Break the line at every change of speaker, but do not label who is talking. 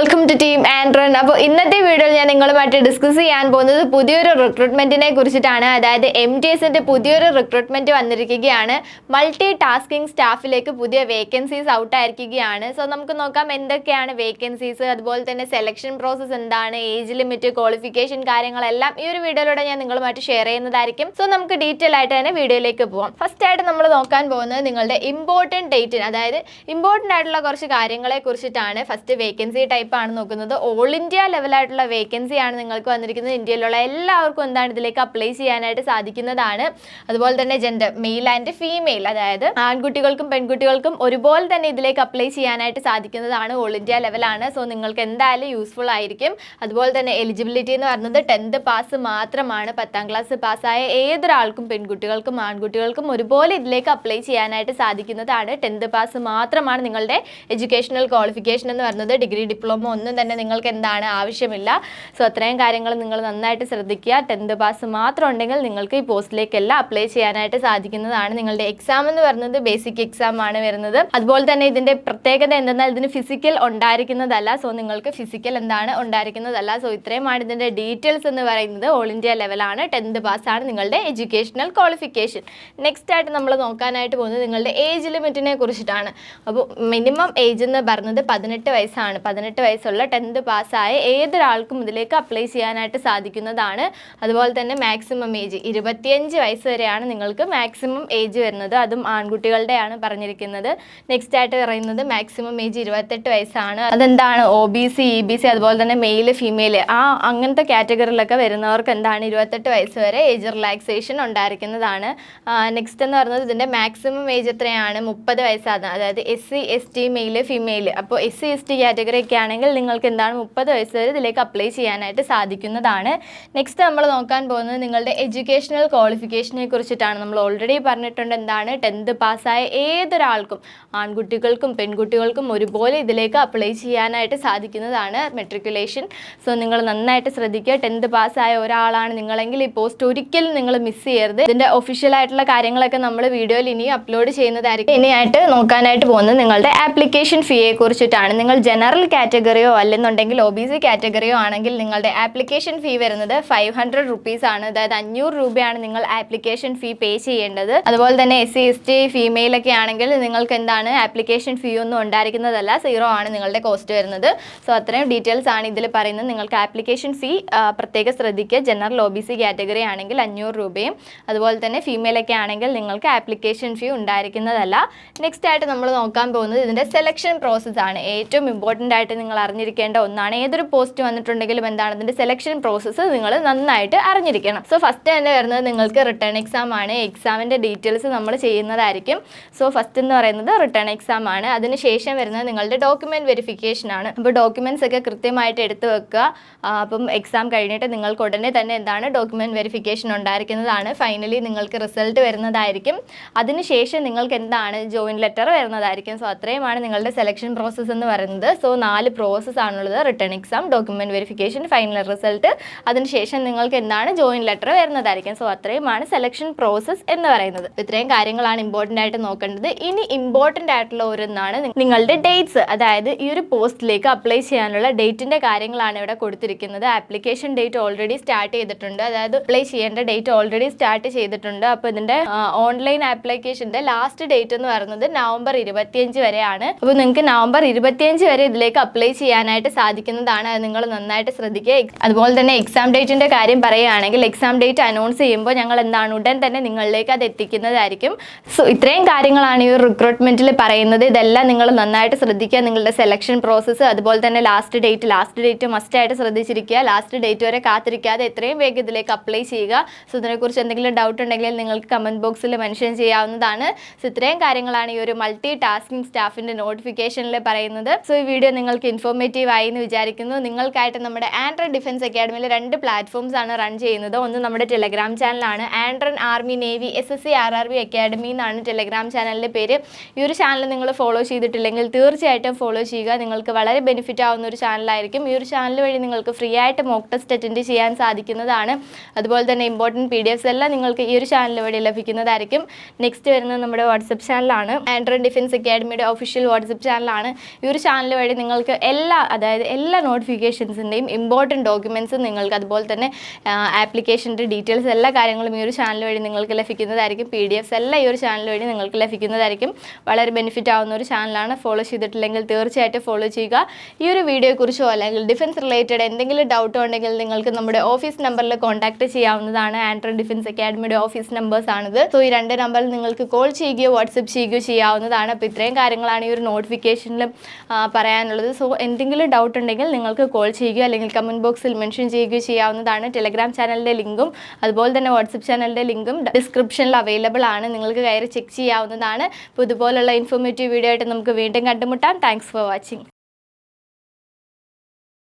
Welcome to team ആൻഡ്രൺ. അപ്പോൾ ഇന്നത്തെ വീഡിയോയിൽ ഞാൻ നിങ്ങളുമായിട്ട് ഡിസ്കസ് ചെയ്യാൻ പോകുന്നത് പുതിയൊരു റിക്രൂട്ട്മെന്റിനെ കുറിച്ചിട്ടാണ്. അതായത് MTSന്റെ പുതിയൊരു റിക്രൂട്ട്മെന്റ് വന്നിരിക്കുകയാണ്. മൾട്ടി ടാസ്കിംഗ് സ്റ്റാഫിലേക്ക് പുതിയ വേക്കൻസീസ് ഔട്ട് ആയിരിക്കുകയാണ്. സോ നമുക്ക് നോക്കാം എന്തൊക്കെയാണ് വേക്കൻസീസ്, അതുപോലെ തന്നെ സെലക്ഷൻ പ്രോസസ്സ് എന്താണ്, ഏജ് ലിമിറ്റ്, ക്വാളിഫിക്കേഷൻ കാര്യങ്ങളെല്ലാം ഈ ഒരു വീഡിയോയിലൂടെ ഞാൻ നിങ്ങളുമായിട്ട് ഷെയർ ചെയ്യുന്നതായിരിക്കും. സോ നമുക്ക് ഡീറ്റെയിൽ ആയിട്ട് തന്നെ വീഡിയോയിലേക്ക് പോകാം. ഫസ്റ്റ് ആയിട്ട് നമ്മൾ നോക്കാൻ പോകുന്നത് നിങ്ങളുടെ ഇമ്പോർട്ടൻറ്റ് ഡേറ്റിന്, അതായത് ഇമ്പോർട്ടൻ്റ് ആയിട്ടുള്ള കുറച്ച് കാര്യങ്ങളെ കുറിച്ചിട്ടാണ്. ഫസ്റ്റ് വേക്കൻസി ടൈപ്പ് ആണ് നോക്കുന്നത്. ഓൾ ഇന്ത്യ ലെവലായിട്ടുള്ള വേക്കൻസി ആണ് നിങ്ങൾക്ക് വന്നിരിക്കുന്നത്. ഇന്ത്യയിലുള്ള എല്ലാവർക്കും എന്താണ് ഇതിലേക്ക് അപ്ലൈ ചെയ്യാനായിട്ട് സാധിക്കുന്നതാണ്. അതുപോലെ തന്നെ ജെൻഡർ മെയിൽ ആൻഡ് ഫീമെയിൽ, അതായത് ആൺകുട്ടികൾക്കും പെൺകുട്ടികൾക്കും ഒരുപോലെ തന്നെ ഇതിലേക്ക് അപ്ലൈ ചെയ്യാനായിട്ട് സാധിക്കുന്നതാണ്. ഓൾ ഇന്ത്യ ലെവലാണ്. സോ നിങ്ങൾക്ക് എന്തായാലും യൂസ്ഫുൾ ആയിരിക്കും. അതുപോലെ തന്നെ എലിജിബിലിറ്റി എന്ന് പറയുന്നത് 10th പാസ് മാത്രമാണ്. 10ാം ക്ലാസ് പാസ്സായ ഏതൊരാൾക്കും പെൺകുട്ടികൾക്കും ആൺകുട്ടികൾക്കും ഒരുപോലെ ഇതിലേക്ക് അപ്ലൈ ചെയ്യാനായിട്ട് സാധിക്കുന്നതാണ്. 10th പാസ് മാത്രമാണ് നിങ്ങളുടെ എഡ്യൂക്കേഷണൽ ക്വാളിഫിക്കേഷൻ എന്ന് പറയുന്നത്. ഡിഗ്രി ഡിപ്ലോമ ഒന്നും തന്നെ നിങ്ങൾക്ക് എന്താണ് ആവശ്യമില്ല. സോ അത്രയും കാര്യങ്ങൾ നിങ്ങൾ നന്നായിട്ട് ശ്രദ്ധിക്കുക. 10th പാസ് മാത്രം ഉണ്ടെങ്കിൽ നിങ്ങൾക്ക് ഈ പോസ്റ്റിലേക്കെല്ലാം അപ്ലൈ ചെയ്യാനായിട്ട് സാധിക്കുന്നതാണ്. നിങ്ങളുടെ എക്സാം എന്ന് പറയുന്നത് ബേസിക് എക്സാം ആണ് വരുന്നത്. അതുപോലെ തന്നെ ഇതിന്റെ പ്രത്യേകത എന്തെന്നാൽ ഇതിന് ഫിസിക്കൽ ഉണ്ടായിരിക്കുന്നതല്ല. സോ നിങ്ങൾക്ക് ഫിസിക്കൽ എന്താണ് ഉണ്ടായിരിക്കുന്നതല്ല. സോ ഇത്രയുമാണ് ഇതിന്റെ ഡീറ്റെയിൽസ് എന്ന് പറയുന്നത്. ഓൾ ഇന്ത്യ ലെവലാണ്. 10th പാസ് ആണ് നിങ്ങളുടെ എഡ്യൂക്കേഷണൽ ക്വാളിഫിക്കേഷൻ. നെക്സ്റ്റ് ആയിട്ട് നമ്മൾ നോക്കാനായിട്ട് പോകുന്നത് നിങ്ങളുടെ ഏജ് ലിമിറ്റിനെ കുറിച്ചിട്ടാണ്. അപ്പോൾ മിനിമം ഏജ് എന്ന് പറയുന്നത് 18 വയസ്സാണ്. 18 വയസ്സുള്ള 10th പാസ്സായ ഏതൊരാൾക്കും ഇതിലേക്ക് അപ്ലൈ ചെയ്യാനായിട്ട് സാധിക്കുന്നതാണ്. അതുപോലെ തന്നെ മാക്സിമം ഏജ് 25 വയസ്സ് വരെയാണ് നിങ്ങൾക്ക് മാക്സിമം ഏജ് വരുന്നത്. അതും ആൺകുട്ടികളുടെയാണ് പറഞ്ഞിരിക്കുന്നത്. നെക്സ്റ്റ് ആയിട്ട് പറയുന്നത് മാക്സിമം ഏജ് 28 വയസ്സാണ്. അതെന്താണ് OBC EBC അതുപോലെ തന്നെ മെയിൽ ഫീമെയിൽ അങ്ങനത്തെ കാറ്റഗറിയിലൊക്കെ വരുന്നവർക്ക് എന്താണ് 28 വയസ്സ് വരെ ഏജ് റിലാക്സേഷൻ ഉണ്ടായിരിക്കുന്നതാണ്. നെക്സ്റ്റ് എന്ന് പറയുന്നത് ഇതിൻ്റെ മാക്സിമം ഏജ് എത്രയാണ്? 30 വയസ്സാണ്. അതായത് SC ST മെയിൽ ഫീമെയിൽ. അപ്പോൾ SC ST കാറ്റഗറി ഒക്കെ ആണെങ്കിൽ നിങ്ങൾക്ക് എന്താണ് 30 വയസ്സ് വരെ ഇതിലേക്ക് അപ്ലൈ ചെയ്യാനായിട്ട് സാധിക്കുന്നതാണ്. നെക്സ്റ്റ് നമ്മൾ നോക്കാൻ പോകുന്നത് നിങ്ങളുടെ എഡ്യൂക്കേഷണൽ ക്വാളിഫിക്കേഷനെ കുറിച്ചിട്ടാണ്. നമ്മൾ ഓൾറെഡി പറഞ്ഞിട്ടുണ്ട് എന്താണ് 10th പാസ്സായ ഏതൊരാൾക്കും ആൺകുട്ടികൾക്കും പെൺകുട്ടികൾക്കും ഒരുപോലെ ഇതിലേക്ക് അപ്ലൈ ചെയ്യാനായിട്ട് സാധിക്കുന്നതാണ് മെട്രിക്കുലേഷൻ. സോ നിങ്ങൾ നന്നായിട്ട് ശ്രദ്ധിക്കുക. 10th പാസ്സായ ഒരാളാണ് നിങ്ങളെങ്കിൽ ഈ പോസ്റ്റ് ഒരിക്കലും നിങ്ങൾ മിസ് ചെയ്യരുത്. ഇതിൻ്റെ ഒഫീഷ്യൽ ആയിട്ടുള്ള കാര്യങ്ങളൊക്കെ നമ്മൾ വീഡിയോയിൽ ഇനി അപ്ലോഡ് ചെയ്യുന്നതായിരിക്കും. ഇനിയായിട്ട് നോക്കാനായിട്ട് പോകുന്നത് നിങ്ങളുടെ ആപ്ലിക്കേഷൻ ഫീയെ കുറിച്ചിട്ടാണ്. നിങ്ങൾ ജനറൽ കാറ്റഗറിയോ അല്ലെന്നുണ്ടെങ്കിൽ OBC കാറ്റഗറിയോ ആണെങ്കിൽ നിങ്ങളുടെ ആപ്ലിക്കേഷൻ ഫീ വരുന്നത് 500 റുപ്പീസ് ആണ്. അതായത് 500 രൂപയാണ് നിങ്ങൾ ആപ്ലിക്കേഷൻ ഫീ പേ ചെയ്യേണ്ടത്. അതുപോലെ തന്നെ SC ST ഫീമെയിൽ ഒക്കെ ആണെങ്കിൽ നിങ്ങൾക്ക് എന്താണ് ആപ്ലിക്കേഷൻ ഫീ ഒന്നും ഉണ്ടായിരിക്കുന്നതല്ല. 0 ആണ് നിങ്ങളുടെ കോസ്റ്റ് വരുന്നത്. സോ അത്രയും ഡീറ്റെയിൽസ് ആണ് ഇതിൽ പറയുന്നത്. നിങ്ങൾക്ക് ആപ്ലിക്കേഷൻ ഫീ പ്രത്യേകം ശ്രദ്ധിക്കുക. ജനറൽ OBC കാറ്റഗറി ആണെങ്കിൽ 500 രൂപയും അതുപോലെ തന്നെ ഫീമെയിൽ ഒക്കെ ആണെങ്കിൽ നിങ്ങൾക്ക് ആപ്ലിക്കേഷൻ ഫീ ഉണ്ടായിരിക്കുന്നതല്ല. നെക്സ്റ്റ് ആയിട്ട് നമ്മൾ നോക്കാൻ പോകുന്നത് ഇതിൻ്റെ സെലക്ഷൻ പ്രോസസ്സ് ആണ്. ഏറ്റവും ഇമ്പോർട്ടൻ്റ് ആയിട്ട് നിങ്ങൾ അറിഞ്ഞിരിക്കേണ്ട ഒന്നാണ്. ഏതൊരു പോസ്റ്റ് വന്നിട്ടുണ്ടെങ്കിലും എന്താണ് ഇതിൻ്റെ സെലക്ഷൻ പ്രോസസ്സ് നിങ്ങൾ നന്നായിട്ട് അറിഞ്ഞിരിക്കണം. സോ ഫസ്റ്റ് തന്നെ വരുന്നത് നിങ്ങൾക്ക് റിട്ടേൺ എക്സാം ആണ്. എക്സാമിൻ്റെ ഡീറ്റെയിൽസ് നമ്മൾ ചെയ്യുന്നതായിരിക്കും. സോ ഫസ്റ്റ് എന്ന് പറയുന്നത് റിട്ടേൺ എക്സാം ആണ്. അതിനുശേഷം വരുന്നത് നിങ്ങളുടെ ഡോക്യുമെൻറ്റ് വെരിഫിക്കേഷൻ ആണ്. അപ്പോൾ ഡോക്യുമെൻറ്റ്സ് ഒക്കെ കൃത്യമായിട്ട് എടുത്തു വെക്കുക. അപ്പം എക്സാം കഴിഞ്ഞിട്ട് നിങ്ങൾക്ക് ഉടനെ തന്നെ എന്താണ് ഡോക്യുമെൻറ്റ് വെരിഫിക്കേഷൻ ഉണ്ടായിരിക്കുന്നതാണ്. ഫൈനലി നിങ്ങൾക്ക് റിസൾട്ട് വരുന്നതായിരിക്കും. അതിനുശേഷം നിങ്ങൾക്ക് എന്താണ് ജോയിൻ ലെറ്റർ വരുന്നതായിരിക്കും. സോ അത്രയുമാണ് നിങ്ങളുടെ സെലക്ഷൻ പ്രോസസ്സ് എന്ന് പറയുന്നത്. സോ 4 പ്രോസസ്സ് ആണുള്ളത്. Return exam, document verification, final result, അതിനുശേഷം നിങ്ങൾക്ക് എന്താണ് ജോയിൻ ലെറ്റർ വരുന്നതായിരിക്കും. സോ അത്രയുമാണ് സെലക്ഷൻ പ്രോസസ്സ് എന്ന് പറയുന്നത്. ഇത്രയും കാര്യങ്ങളാണ് ഇമ്പോർട്ടൻ്റ് ആയിട്ട് നോക്കേണ്ടത്. ഇനി ഇമ്പോർട്ടൻ്റ് ആയിട്ടുള്ള ഒരെന്നാണ് നിങ്ങളുടെ ഡേറ്റ്സ്. അതായത് ഈ ഒരു പോസ്റ്റിലേക്ക് അപ്ലൈ ചെയ്യാനുള്ള ഡേറ്റിൻ്റെ കാര്യങ്ങളാണ് ഇവിടെ കൊടുത്തിരിക്കുന്നത്. ആപ്ലിക്കേഷൻ ഡേറ്റ് ഓൾറെഡി സ്റ്റാർട്ട് ചെയ്തിട്ടുണ്ട്. അതായത് അപ്ലൈ ചെയ്യേണ്ട ഡേറ്റ് ഓൾറെഡി സ്റ്റാർട്ട് ചെയ്തിട്ടുണ്ട്. അപ്പോൾ ഇതിൻ്റെ ഓൺലൈൻ ആപ്ലിക്കേഷൻ്റെ ലാസ്റ്റ് ഡേറ്റ് എന്ന് പറയുന്നത് നവംബർ 25 വരെയാണ്. അപ്പോൾ നിങ്ങൾക്ക് നവംബർ 25 വരെ ഇതിലേക്ക് അപ്ലൈ ചെയ്യാനായിട്ട് സാധിക്കുന്നതാണ്. അത് നിങ്ങൾ നന്നായിട്ട് ശ്രദ്ധിക്കുക. അതുപോലെ തന്നെ എക്സാം ഡേറ്റിൻ്റെ കാര്യം പറയുകയാണെങ്കിൽ എക്സാം ഡേറ്റ് അനൗൺസ് ചെയ്യുമ്പോൾ ഞങ്ങൾ എന്താണ് ഉടൻ തന്നെ നിങ്ങളിലേക്ക് അത് എത്തിക്കുന്നതായിരിക്കും. സോ ഇത്രയും കാര്യങ്ങളാണ് ഈ ഒരു റിക്രൂട്ട്മെൻറ്റിൽ പറയുന്നത്. ഇതെല്ലാം നിങ്ങൾ നന്നായിട്ട് ശ്രദ്ധിക്കുക. നിങ്ങളുടെ സെലക്ഷൻ പ്രോസസ്സ്, അതുപോലെ തന്നെ ലാസ്റ്റ് ഡേറ്റ് മസ്റ്റായിട്ട് ശ്രദ്ധിച്ചിരിക്കുക. ലാസ്റ്റ് ഡേറ്റ് വരെ കാത്തിരിക്കാതെ എത്രയും വേഗം ഇതിലേക്ക് അപ്ലൈ ചെയ്യുക. സോ ഇതിനെക്കുറിച്ച് എന്തെങ്കിലും ഡൗട്ട് ഉണ്ടെങ്കിൽ നിങ്ങൾക്ക് കമൻറ്റ് ബോക്സിൽ മെൻഷൻ ചെയ്യാവുന്നതാണ്. സോ ഇത്രയും കാര്യങ്ങളാണ് ഈ ഒരു മൾട്ടി ടാസ്കിംഗ് സ്റ്റാഫിൻ്റെ നോട്ടിഫിക്കേഷനിൽ പറയുന്നത്. സോ ഈ വീഡിയോ നിങ്ങൾക്ക് ഇൻഫോർമേറ്റീവ് ആയി എന്ന് വിചാരിക്കുന്നു. നിങ്ങൾക്കായിട്ട് നമ്മുടെ ആൻഡ്രൺ ഡിഫൻസ് അക്കാഡമിയിൽ 2 പ്ലാറ്റ്ഫോംസ് ആണ് റൺ ചെയ്യുന്നത്. ഒന്ന് നമ്മുടെ ടെലഗ്രാം ചാനലാണ്, ആൻഡ്രൺ army navy SSC RRB academy എന്നാണ് ടെലഗ്രാം ചാനലിൻ്റെ പേര്. ഈ ഒരു ചാനൽ നിങ്ങൾ ഫോളോ ചെയ്തിട്ടില്ലെങ്കിൽ തീർച്ചയായിട്ടും ഫോളോ ചെയ്യുക. നിങ്ങൾക്ക് വളരെ ബെനിഫിറ്റ് ആവുന്ന ഒരു ചാനലായിരിക്കും. ഈ ഒരു ചാനൽ വഴി നിങ്ങൾക്ക് ഫ്രീ ആയിട്ട് മോക്ക് ടെസ്റ്റ് അറ്റൻഡ് ചെയ്യാൻ സാധിക്കുന്നതാണ്. അതുപോലെ തന്നെ ഇമ്പോർട്ടൻറ്റ് PDFs എല്ലാം നിങ്ങൾക്ക് ഈ ഒരു ചാനൽ വഴി ലഭിക്കുന്നതായിരിക്കും. നെക്സ്റ്റ് വരുന്നത് നമ്മുടെ വാട്സപ്പ് ചാനലാണ്. ആൻഡ്രൺ ഡിഫൻസ് അക്കാഡമിയുടെ ഒഫീഷ്യൽ വാട്സപ്പ് ചാനലാണ്. ഈ ഒരു ചാനൽ വഴി നിങ്ങൾക്ക് എല്ലാ നോട്ടിഫിക്കേഷൻസിൻ്റെയും ഇമ്പോർട്ടൻറ്റ് ഡോക്യുമെൻറ്റ്സ് നിങ്ങൾക്ക്, അതുപോലെ തന്നെ ആപ്ലിക്കേഷൻ്റെ ഡീറ്റെയിൽസ് എല്ലാ കാര്യങ്ങളും ഈ ഒരു ചാനൽ വഴി നിങ്ങൾക്ക് ലഭിക്കുന്നതായിരിക്കും. PDFs എല്ലാം ഈ ഒരു ചാനൽ വഴി നിങ്ങൾക്ക് ലഭിക്കുന്നതായിരിക്കും. വളരെ ബെനിഫിറ്റ് ആവുന്ന ഒരു ചാനലാണ്. ഫോളോ ചെയ്തിട്ടില്ലെങ്കിൽ തീർച്ചയായിട്ടും ഫോളോ ചെയ്യുക. ഈ ഒരു വീഡിയോയെക്കുറിച്ചോ അല്ലെങ്കിൽ ഡിഫൻസ് റിലേറ്റഡ് എന്തെങ്കിലും ഡൗട്ട് ഉണ്ടെങ്കിൽ നിങ്ങൾക്ക് നമ്മുടെ ഓഫീസ് നമ്പറിൽ കോൺടാക്ട് ചെയ്യാവുന്നതാണ്. ആൻഡ്രൻ ഡിഫൻസ് അക്കാഡമിയുടെ ഓഫീസ് നമ്പേഴ്സാണിത്. സോ ഈ 2 നമ്പറിൽ നിങ്ങൾക്ക് കോൾ ചെയ്യുകയോ വാട്സപ്പ് ചെയ്യുകയോ ചെയ്യാവുന്നതാണ്. അപ്പോൾ ഇത്രയും കാര്യങ്ങളാണ് ഈ ഒരു നോട്ടിഫിക്കേഷനിലും പറയാനുള്ളത്. സോ എന്തെങ്കിലും ഡൗട്ട് ഉണ്ടെങ്കിൽ നിങ്ങൾക്ക് കോൾ ചെയ്യുകയോ അല്ലെങ്കിൽ കമൻറ്റ് ബോക്സിൽ മെൻഷൻ ചെയ്യുകയോ ചെയ്യാവുന്നതാണ്. ടെലഗ്രാം ചാനലിൻ്റെ ലിങ്കും അതുപോലെ തന്നെ വാട്സപ്പ് ചാനലിൻ്റെ ലിങ്കും ഡിസ്ക്രിപ്ഷനിൽ അവൈലബിൾ ആണ്. നിങ്ങൾക്ക് കയറി ചെക്ക് ചെയ്യാവുന്നതാണ്. അപ്പോൾ ഇതുപോലുള്ള ഇൻഫോർമേറ്റീവ് വീഡിയോ ആയിട്ട് നമുക്ക് വീണ്ടും കണ്ടുമുട്ടാം. Thanks for watching.